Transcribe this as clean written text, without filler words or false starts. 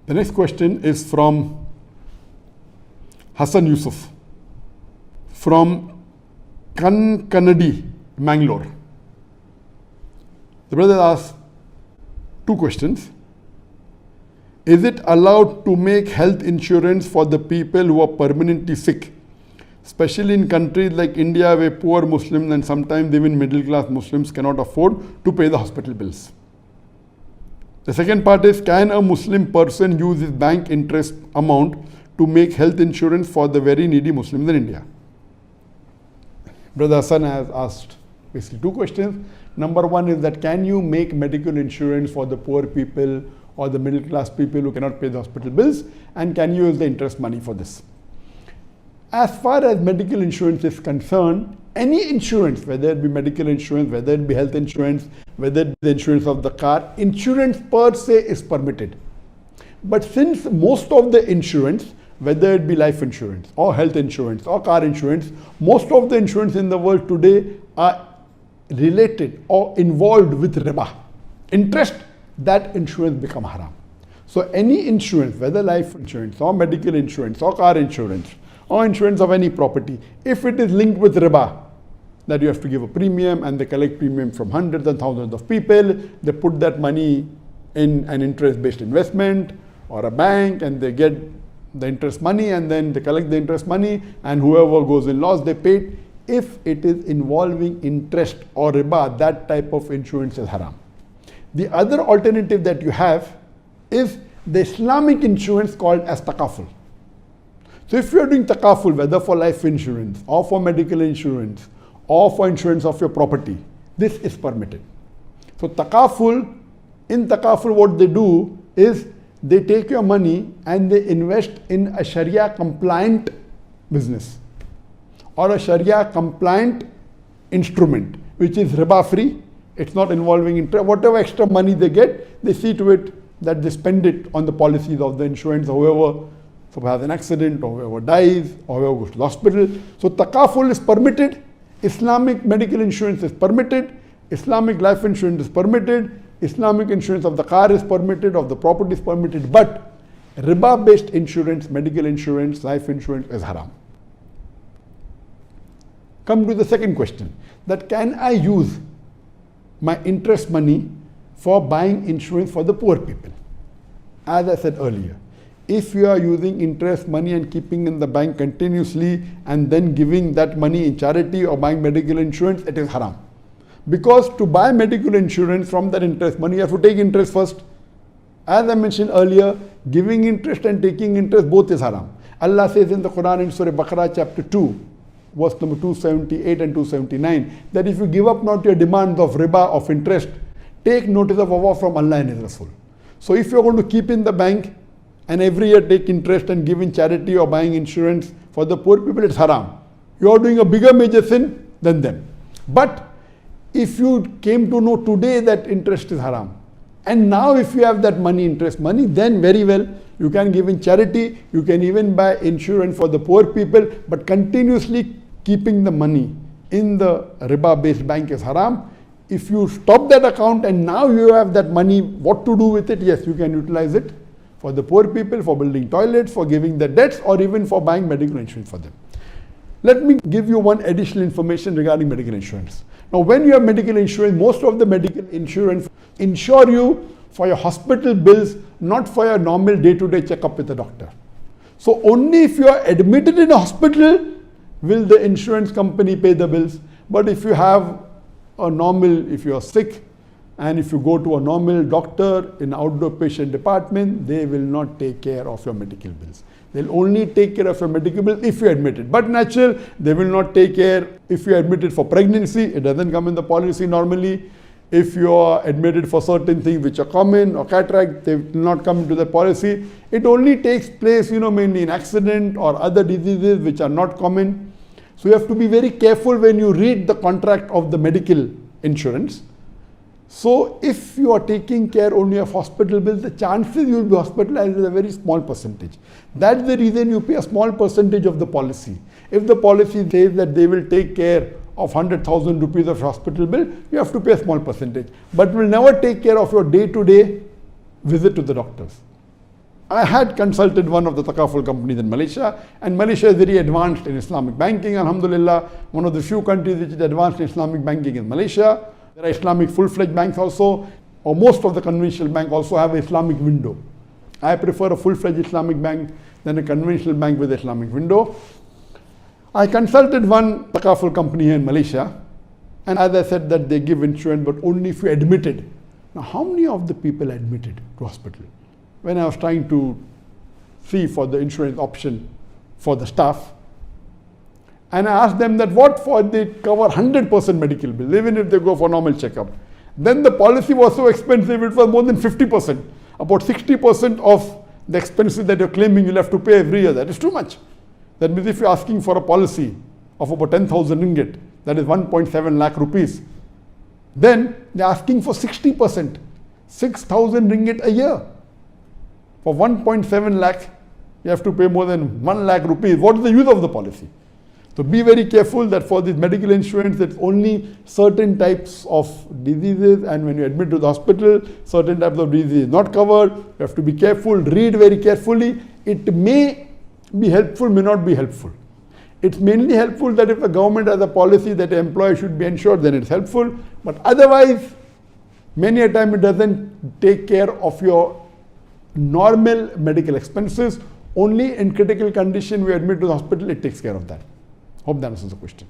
The next question is from Hassan Yusuf from Kanadi, Mangalore. The brother asks two questions. Is it allowed to make health insurance for the people who are permanently sick, especially in countries like India where poor Muslims and sometimes even middle class Muslims cannot afford to pay the hospital bills? The second part is, can a Muslim person use his bank interest amount to make health insurance for the very needy Muslims in India? Brother Hassan has asked basically two questions. Number one is that, can you make medical insurance for the poor people or the middle class people who cannot pay the hospital bills, and can you use the interest money for this? As far as medical insurance is concerned, any insurance, whether it be medical insurance, whether it be health insurance, whether it be the insurance of the car, insurance per se is permitted. But since most of the insurance, whether it be life insurance or health insurance or car insurance, most of the insurance in the world today are related or involved with riba, interest, that insurance become haram. So any insurance, whether life insurance or medical insurance or car insurance or insurance of any property, if it is linked with riba, that you have to give a premium and they collect premium from hundreds and thousands of people, they put that money in an interest-based investment or a bank and they get the interest money and then they collect the interest money and whoever goes in loss, they pay. If it is involving interest or riba, that type of insurance is haram. The other alternative that you have is the Islamic insurance called as takaful. So if you are doing takaful, whether for life insurance or for medical insurance or for insurance of your property, this is permitted. So takaful, in takaful what they do is they take your money and they invest in a Sharia compliant business or a Sharia compliant instrument, which is riba free. It's not involving interest. Whatever extra money they get, they see to it that they spend it on the policies of the insurance, whoever has an accident, or whoever dies, or whoever goes to the hospital. So takaful is permitted, Islamic medical insurance is permitted, Islamic life insurance is permitted, Islamic insurance of the car is permitted, of the property is permitted, but riba-based insurance, medical insurance, life insurance is haram. Come to the second question, that can I use my interest money for buying insurance for the poor people? As I said earlier, if you are using interest money and keeping in the bank continuously and then giving that money in charity or buying medical insurance, it is haram. Because to buy medical insurance from that interest money, you have to take interest first. As I mentioned earlier, giving interest and taking interest both is haram. Allah says in the Quran in Surah Baqarah chapter 2, verse number 278 and 279, that if you give up not your demands of riba, of interest, take notice of Allah from Allah and His Rasul. So if you are going to keep in the bank and every year take interest and give in charity or buying insurance for the poor people, it's haram. You are doing a bigger major sin than them. But if you came to know today that interest is haram, and now if you have that money, interest money, then very well, you can give in charity, you can even buy insurance for the poor people, but continuously keeping the money in the riba-based bank is haram. If you stop that account and now you have that money, what to do with it? Yes, you can utilize it for the poor people, for building toilets, for giving the debts, or even for buying medical insurance for them. Let me give you one additional information regarding medical insurance. Now, when you have medical insurance, most of the medical insurance insure you for your hospital bills, not for your normal day-to-day checkup with the doctor. So only if you are admitted in a hospital will the insurance company pay the bills. But if you have a normal, if you are sick, and if you go to a normal doctor in outdoor patient department, they will not take care of your medical bills. They'll only take care of your medical bills if you're admitted. But natural, they will not take care if you're admitted for pregnancy. It doesn't come in the policy normally. If you are admitted for certain things which are common, or cataract, they will not come into the policy. It only takes place, mainly in accident or other diseases which are not common. So you have to be very careful when you read the contract of the medical insurance. So if you are taking care only of hospital bills, the chances you will be hospitalized is a very small percentage. That's the reason you pay a small percentage of the policy. If the policy says that they will take care of 100,000 rupees of hospital bill, you have to pay a small percentage. But will never take care of your day-to-day visit to the doctors. I had consulted one of the Takaful companies in Malaysia, and Malaysia is very advanced in Islamic banking, alhamdulillah. One of the few countries which is advanced in Islamic banking is Malaysia. There are Islamic full-fledged banks also, or most of the conventional banks also have an Islamic window. I prefer a full-fledged Islamic bank than a conventional bank with Islamic window. I consulted one Takaful company here in Malaysia, and as I said that they give insurance but only if you admitted. Now how many of the people admitted to hospital? When I was trying to see for the insurance option for the staff, and I asked them that what for they cover 100% medical bill, even if they go for normal checkup. Then the policy was so expensive, it was more than 50%. About 60% of the expenses that you're claiming you'll have to pay every year. That is too much. That means if you're asking for a policy of about 10,000 ringgit, that is 1.7 lakh rupees, then they're asking for 60%, 6,000 ringgit a year. For 1.7 lakh, you have to pay more than 1 lakh rupees. What is the use of the policy? So be very careful that for this medical insurance, it's only certain types of diseases, and when you admit to the hospital, certain types of diseases not covered. You have to be careful, read very carefully. It may be helpful, may not be helpful. It's mainly helpful that if the government has a policy that an employee should be insured, then it's helpful. But otherwise, many a time it doesn't take care of your normal medical expenses. Only in critical condition we admit to the hospital, it takes care of that. Hope that answers the question.